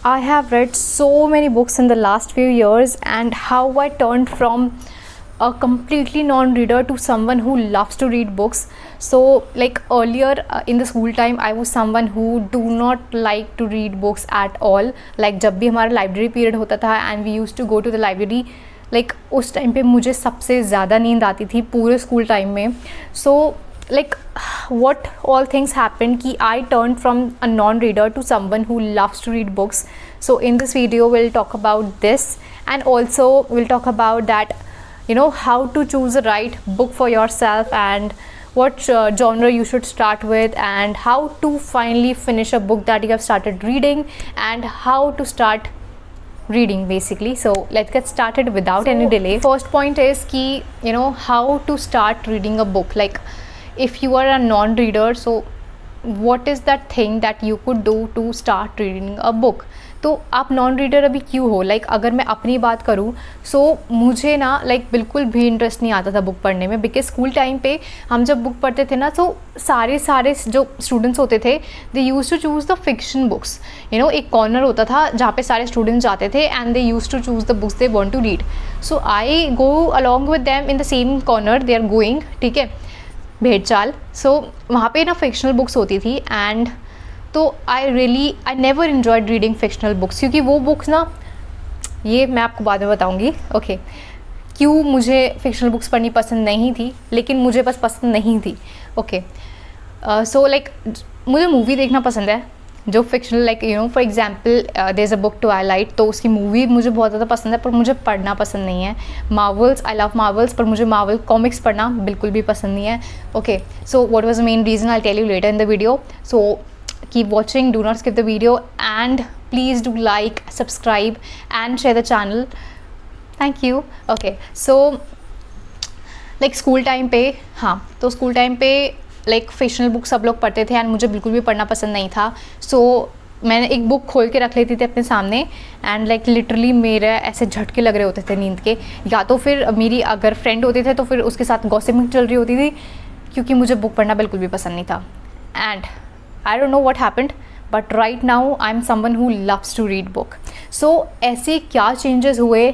I have read so many books in the last few years, and how I turned from a completely non-reader to someone who loves to read books. So like earlier in the school time, I was someone who do not like to read books at all. Like जब भी हमारा library period होता था and we used to go to the library, like उस time पे मुझे सबसे ज़्यादा नींद आती थी पूरे स्कूल टाइम में. So like what all things happened कि I turned from a non-reader to someone who loves to read books. So in this video we'll talk about this, and also we'll talk about that, you know, how to choose the right book for yourself, and what genre you should start with, and how to finally finish a book that you have started reading, and how to start reading basically. So let's get started without any delay. First point is ki, you know, how to start reading a book. Like if you are a non-reader, so what is that thing that you could do to start reading a book. तो आप non reader अभी क्यों हो. Like अगर मैं अपनी बात करूँ, सो मुझे ना लाइक बिल्कुल भी इंटरेस्ट नहीं आता था बुक पढ़ने में. बिकॉज स्कूल टाइम पे हम जब बुक पढ़ते थे ना, तो सारे जो स्टूडेंट्स होते थे, they use to choose the fiction books. You know, एक कॉर्नर होता था जहाँ पे सारे स्टूडेंट्स जाते थे and they use to choose the books they want to read. So I go along with them in the same corner they are going. ठीक है, भेड़ चाल. सो वहाँ पे ना फिक्शनल बुक्स होती थी, एंड तो I never enjoyed reading fictional books, क्योंकि वो बुक्स ना, ये मैं आपको बाद में बताऊँगी. ओके, क्यों मुझे फिक्शनल बुक्स पढ़नी पसंद नहीं थी, लेकिन मुझे बस पसंद नहीं थी. ओके, सो लाइक मुझे मूवी देखना पसंद है जो fictional, like you know for example there is a book Twilight, तो उसकी मूवी मुझे बहुत ज़्यादा पसंद है, पर मुझे पढ़ना पसंद नहीं है. मार्वल्स, आई लव मार्वल्स, पर मुझे मार्वल कॉमिक्स पढ़ना बिल्कुल भी पसंद नहीं है. Okay, so what was the main reason, I tell you later in the video. So keep watching, do not skip the video, and please do like, subscribe and share the channel. Thank you. Okay, so like school time पे, हाँ, तो school time पे like fictional book सब लोग पढ़ते थे and मुझे बिल्कुल भी पढ़ना पसंद नहीं था. सो मैंने एक बुक खोल के रख लेती थी अपने सामने, एंड लाइक लिटरली मेरे ऐसे झटके लग रहे होते थे नींद के, या तो फिर मेरी अगर फ्रेंड होते थे तो फिर उसके साथ गॉसिपिंग चल रही होती थी, क्योंकि मुझे बुक पढ़ना बिल्कुल भी पसंद नहीं था. And I don't know what happened, but right now I'm someone who loves to read book. So ऐसे क्या changes हुए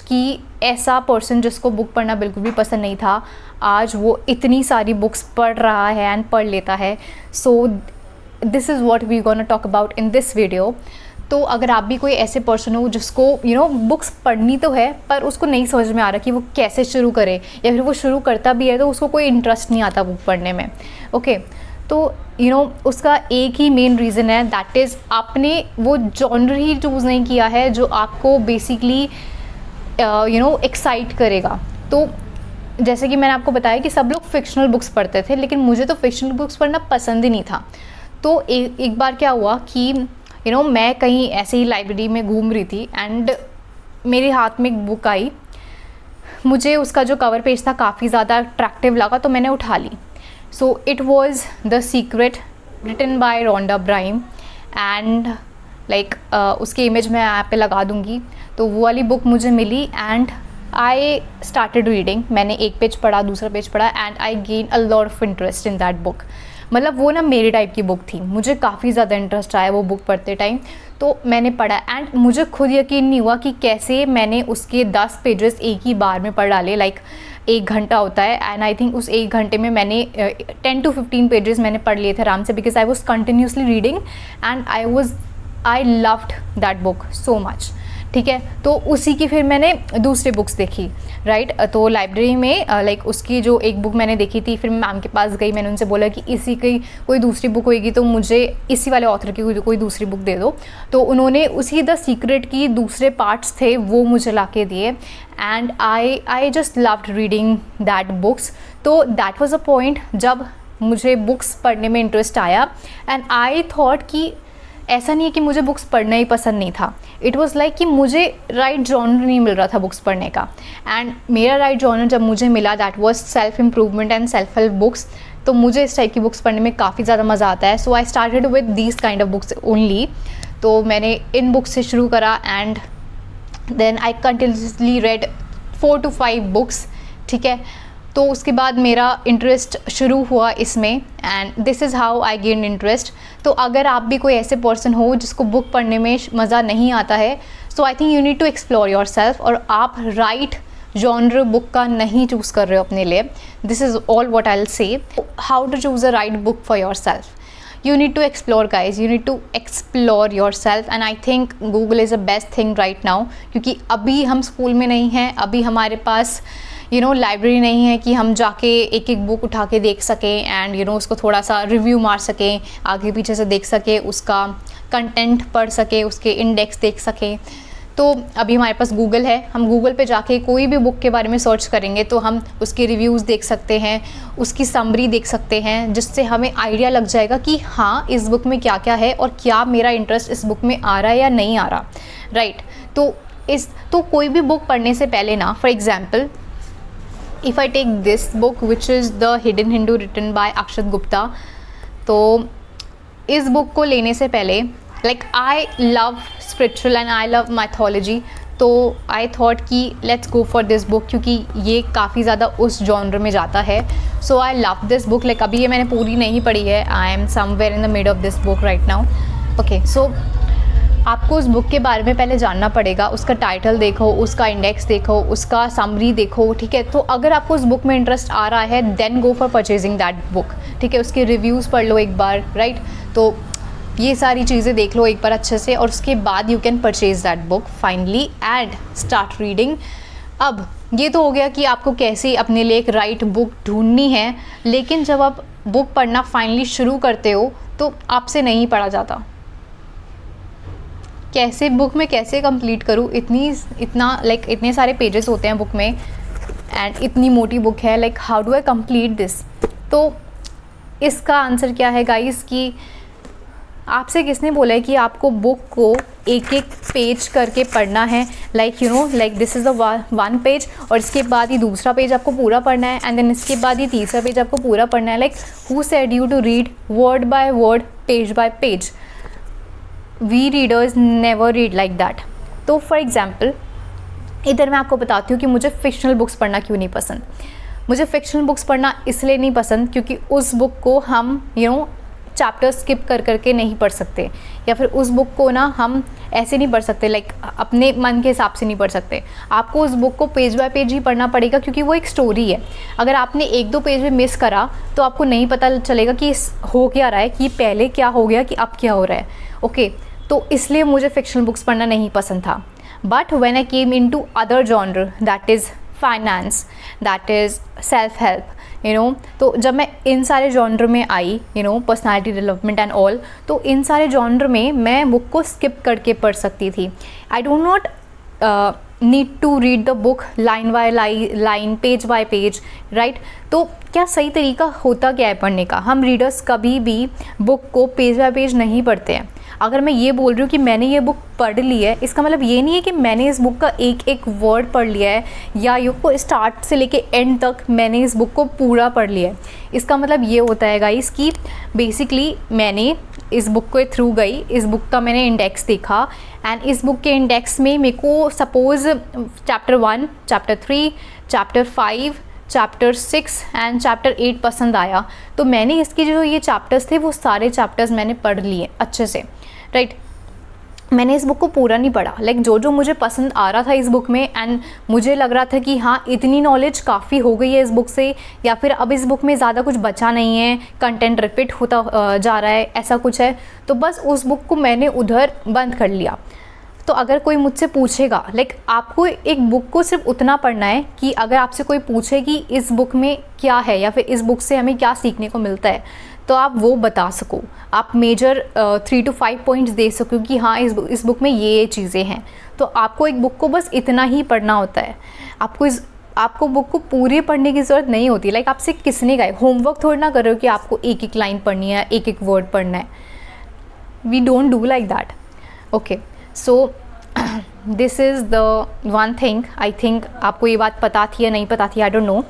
कि ऐसा पर्सन जिसको बुक पढ़ना बिल्कुल भी पसंद नहीं था, आज वो इतनी सारी बुक्स पढ़ रहा है एंड पढ़ लेता है. So this is what we gonna talk about in this video. तो अगर आप भी कोई ऐसे पर्सन हो जिसको यू नो बुक्स पढ़नी तो है, पर उसको नहीं समझ में आ रहा कि वो कैसे शुरू करे, या फिर वो शुरू करता भी है तो उसको कोई इंटरेस्ट नहीं आता बुक पढ़ने में. ओके, तो यू नो उसका एक ही मेन रीज़न है, दैट इज़ आपने वो जॉनर ही चूज़ नहीं किया है जो आपको बेसिकली यू नो एक्साइट करेगा. तो जैसे कि मैंने आपको बताया कि सब लोग फिक्शनल बुक्स पढ़ते थे, लेकिन मुझे तो फिक्शनल बुक्स पढ़ना पसंद ही नहीं था. तो एक बार क्या हुआ कि यू नो मैं कहीं ऐसे ही लाइब्रेरी में घूम रही थी, एंड मेरे हाथ में एक बुक आई. मुझे उसका जो कवर पेज था काफ़ी ज़्यादा अट्रैक्टिव लगा, तो मैंने उठा ली. So it was The Secret, written by Rhonda Byrne, and like उसकी इमेज मैं यहाँ पे लगा दूँगी. तो वो वाली बुक मुझे मिली एंड आई स्टार्टेड रीडिंग. मैंने एक पेज पढ़ा, दूसरा पेज पढ़ा, and I gain a lot of interest in that book. मतलब वो ना मेरे टाइप की बुक थी, मुझे काफ़ी ज़्यादा इंटरेस्ट आया वो बुक पढ़ते टाइम. तो मैंने पढ़ा एंड मुझे खुद यकीन नहीं हुआ कि कैसे मैंने उसके 10 पेजेस एक ही बार में पढ़ डाले. लाइक 1 घंटा होता है, एंड आई थिंक उस 1 घंटे में मैंने 10 to 15 पेजेस मैंने पढ़ लिए थे आराम से, because I was continuously reading and I loved that book so much. ठीक है, तो उसी की फिर मैंने दूसरी बुक्स देखी, राइट. तो लाइब्रेरी में लाइक उसकी जो एक बुक मैंने देखी थी, फिर मैम के पास गई, मैंने उनसे बोला कि इसी की कोई दूसरी बुक होएगी तो मुझे इसी वाले ऑथर की कोई दूसरी बुक दे दो. तो उन्होंने उसी द सीक्रेट की दूसरे पार्ट्स थे वो मुझे ला के दिए, and I just loved reading that books. तो दैट वाज अ पॉइंट जब मुझे बुक्स पढ़ने में इंटरेस्ट आया, एंड आई थॉट कि ऐसा नहीं है कि मुझे बुक्स पढ़ना ही पसंद नहीं था. इट वाज लाइक कि मुझे राइट जॉनर नहीं मिल रहा था बुक्स पढ़ने का, एंड मेरा राइट जॉनर जब मुझे मिला, that was self improvement and self help books. तो मुझे इस टाइप की बुक्स पढ़ने में काफ़ी ज़्यादा मज़ा आता है. So I started with these kind of books only. तो मैंने इन बुक्स से शुरू करा, and then I continuously read 4 to 5 books. ठीक है, तो उसके बाद मेरा इंटरेस्ट शुरू हुआ इसमें, and this is how I gain interest. तो अगर आप भी कोई ऐसे पर्सन हो जिसको बुक पढ़ने में मज़ा नहीं आता है, so I think you need to explore yourself, और आप राइट जॉनर बुक का नहीं चूज़ कर रहे हो अपने लिए। This is all what I will say, how to choose a right book for yourself. You need to explore guys, you need to explore yourself, and I think Google is the best thing right now, क्योंकि अभी हम school में नहीं हैं, अभी हमारे पास library नहीं है कि हम जाके एक एक बुक उठा के देख सकें एंड उसको थोड़ा सा रिव्यू मार सकें, आगे पीछे से देख सकें, उसका कंटेंट पढ़ सकें, उसके इंडेक्स देख सकें। तो अभी हमारे पास गूगल है, हम गूगल पे जाके कोई भी बुक के बारे में सर्च करेंगे तो हम उसके रिव्यूज़ देख सकते हैं, उसकी समरी देख सकते हैं, जिससे हमें आइडिया लग जाएगा कि हाँ इस बुक में क्या क्या है और क्या मेरा इंटरेस्ट इस बुक में आ रहा है या नहीं आ रहा, राइट। तो कोई भी बुक पढ़ने से पहले ना, for example if I take this book which is the hidden Hindu written by Akshat Gupta, तो इस बुक को लेने से पहले like I love spiritual and I love mythology, तो आई थॉट कि let's go for this book, क्योंकि ये काफ़ी ज़्यादा उस जॉनर में जाता है। So I love this book. Like अभी ये मैंने पूरी नहीं पढ़ी है, I am somewhere in the mid of this book right now. Okay, so आपको उस बुक के बारे में पहले जानना पड़ेगा, उसका टाइटल देखो, उसका इंडेक्स देखो, उसका समरी देखो, ठीक है। तो अगर आपको उस बुक में इंटरेस्ट आ रहा है then go for purchasing that book, ठीक है। उसके रिव्यूज़ पढ़ लो एक बार, राइट। तो ये सारी चीज़ें देख लो एक बार अच्छे से, और उसके बाद you can purchase that book finally and start reading. अब ये तो हो गया कि आपको कैसे अपने लिए एक राइट बुक ढूंढनी है, लेकिन जब आप बुक पढ़ना फाइनली शुरू करते हो तो आपसे नहीं पढ़ा जाता। कैसे बुक में कैसे कंप्लीट करूँ, इतने सारे पेजेस होते हैं बुक में एंड इतनी मोटी बुक है, like how do I complete this. तो इसका आंसर क्या है गाइस कि आपसे किसने बोला है कि आपको बुक को एक एक पेज करके पढ़ना है, like this is the one page और इसके बाद ये दूसरा पेज आपको पूरा पढ़ना है एंड देन इसके बाद ये तीसरा पेज आपको पूरा पढ़ना है। Like who said you to read word by word, page by page? We readers never read like that. तो फॉर एग्जाम्पल इधर मैं आपको बताती हूँ कि मुझे फ़िक्शनल बुक्स पढ़ना क्यों नहीं पसंद। मुझे फ़िक्शनल बुक्स पढ़ना इसलिए नहीं पसंद क्योंकि उस बुक को हम चैप्टर स्किप कर करके नहीं पढ़ सकते, या फिर उस बुक को ना हम ऐसे नहीं पढ़ सकते, लाइक अपने मन के हिसाब से नहीं पढ़ सकते। आपको उस बुक को पेज बाय पेज ही पढ़ना पड़ेगा क्योंकि वो एक स्टोरी है। अगर आपने एक दो पेज में मिस करा तो आपको नहीं पता चलेगा कि हो क्या रहा है, कि पहले क्या हो गया, कि अब क्या हो रहा है। ओके, तो इसलिए मुझे फिक्शनल बुक्स पढ़ना नहीं पसंद था। But when I came into other genre, that is finance, that is self help, तो जब मैं इन सारे जॉनर में आई, पर्सनालिटी डेवलपमेंट एंड ऑल, तो इन सारे जॉनर में मैं बुक को स्किप करके पढ़ सकती थी। I don't not need to read the book line by line, page by page, right. तो क्या सही तरीका होता क्या है पढ़ने का? हम रीडर्स कभी भी बुक को पेज बाय पेज नहीं पढ़ते हैं। अगर मैं ये बोल रही हूँ कि मैंने ये बुक पढ़ ली है, इसका मतलब ये नहीं है कि मैंने इस बुक का एक एक वर्ड पढ़ लिया है या ये को स्टार्ट से लेके एंड तक मैंने इस बुक को पूरा पढ़ लिया है। इसका मतलब ये होता है गाइस कि बेसिकली मैंने इस बुक के थ्रू गई, इस बुक का मैंने इंडेक्स देखा एंड इस बुक के इंडेक्स में मेरे को suppose chapter 1, chapter 3, chapter 5, chapter 6 and chapter 8 पसंद आया, तो मैंने इसके जो ये चैप्टर्स थे वो सारे चैप्टर्स मैंने पढ़ लिए अच्छे से, राइट। मैंने इस बुक को पूरा नहीं पढ़ा, लाइक जो मुझे पसंद आ रहा था इस बुक में एंड मुझे लग रहा था कि हाँ इतनी नॉलेज काफ़ी हो गई है इस बुक से, या फिर अब इस बुक में ज़्यादा कुछ बचा नहीं है, कंटेंट रिपीट होता जा रहा है, ऐसा कुछ है, तो बस उस बुक को मैंने उधर बंद कर लिया। तो अगर कोई मुझसे पूछेगा, लाइक आपको एक बुक को सिर्फ उतना पढ़ना है कि अगर आपसे कोई पूछे कि इस बुक में क्या है या फिर इस बुक से हमें क्या सीखने को मिलता है, तो आप वो बता सको, आप मेजर 3 to 5 पॉइंट्स दे सको कि हाँ इस बुक में ये चीज़ें हैं। तो आपको एक बुक को बस इतना ही पढ़ना होता है, आपको बुक को पूरी पढ़ने की ज़रूरत नहीं होती। लाइक आपसे किसने कहा, होमवर्क थोड़ी ना कर रहे हो कि आपको एक एक लाइन पढ़नी है, एक एक वर्ड पढ़ना है। We don't do like that. Okay, so this is the one thing, I think आपको ये बात पता थी या नहीं पता थी, आई डोंट नो,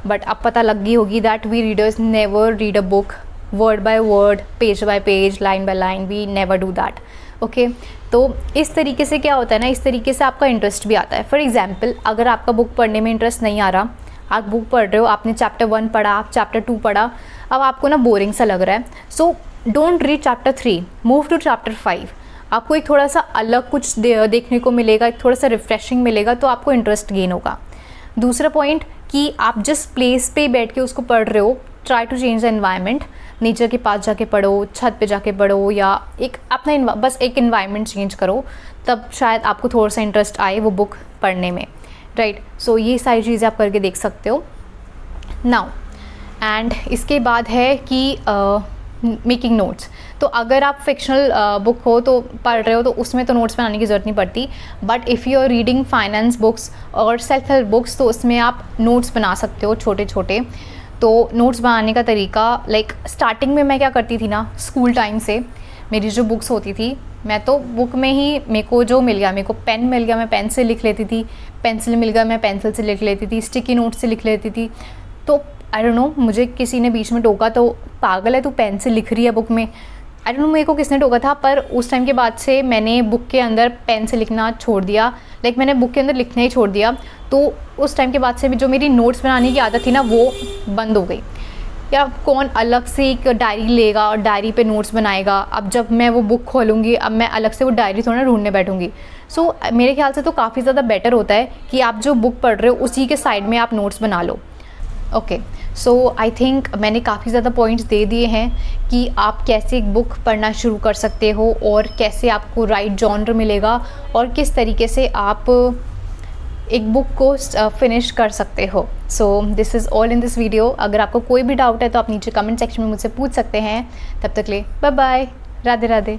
बट अब पता लग गई होगी that we readers never read a book word by word, page by page, line by line, we never do that. Okay, तो इस तरीके से क्या होता है ना, इस तरीके से आपका इंटरेस्ट भी आता है। फॉर एग्जाम्पल अगर आपका बुक पढ़ने में इंटरेस्ट नहीं आ रहा, आप बुक पढ़ रहे हो, आपने चैप्टर 1 पढ़ा, आप चैप्टर 2 पढ़ा, अब आपको ना बोरिंग सा लग रहा है, so don't read chapter 3, move to chapter 5। आपको एक थोड़ा सा अलग कुछ देखने को मिलेगा, एक थोड़ा सा रिफ्रेशिंग मिलेगा, तो आपको इंटरेस्ट गेन होगा। दूसरा पॉइंट कि आप जिस प्लेस पे बैठ के उसको पढ़ रहे हो, try to change the environment. Nature के पास जाके पढ़ो, छत पे जाके पढ़ो, या एक अपना बस एक एनवायरनमेंट चेंज करो, तब शायद आपको थोड़ा सा इंटरेस्ट आए वो बुक पढ़ने में, राइट। सो ये सारी चीज़ें आप करके देख सकते हो। नाउ एंड इसके बाद है कि मेकिंग नोट्स। तो अगर आप फिक्शनल बुक हो तो पढ़ रहे हो तो उसमें तो नोट्स बनाने की ज़रूरत नहीं पड़ती, but if you are reading finance books और सेल्फ हेल्प बुक्स तो उसमें आप नोट्स बना सकते हो छोटे छोटे। तो नोट्स बनाने का तरीका, लाइक स्टार्टिंग में मैं क्या करती थी ना, स्कूल टाइम से मेरी जो बुक्स होती थी, मैं तो बुक में ही मेरे को जो मिल गया, मेरे को पेन मिल गया मैं पेन से लिख लेती थी, पेंसिल मिल गया मैं पेंसिल से लिख लेती थी, स्टिकी नोट से लिख लेती थी। तो आई डोंट नो, मुझे किसी ने बीच में टोका तो पागल है तू पेन से लिख रही है बुक में, आई डोंट नो मेरे को किसने टोका था, पर उस टाइम के बाद से मैंने बुक के अंदर पेन से लिखना छोड़ दिया, लाइक मैंने बुक के अंदर लिखना ही छोड़ दिया। तो उस टाइम के बाद से भी जो मेरी नोट्स बनाने की आदत थी ना वो बंद हो गई। या कौन अलग से एक डायरी लेगा और डायरी पे नोट्स बनाएगा, अब जब मैं वो बुक खोलूँगी अब मैं अलग से वो डायरी थोड़ा ढूंढने बैठूँगी। सो मेरे ख्याल से तो काफ़ी ज़्यादा बेटर होता है कि आप जो बुक पढ़ रहे हो उसी के साइड में आप नोट्स बना लो। ओके, सो आई थिंक मैंने काफ़ी ज़्यादा पॉइंट्स दे दिए हैं कि आप कैसे एक बुक पढ़ना शुरू कर सकते हो और कैसे आपको राइट जॉनर मिलेगा और किस तरीके से आप एक बुक को फिनिश कर सकते हो। सो this is all in this video. अगर आपको कोई भी डाउट है तो आप नीचे कमेंट सेक्शन में मुझसे पूछ सकते हैं। तब तक ले बाय बाय, राधे राधे।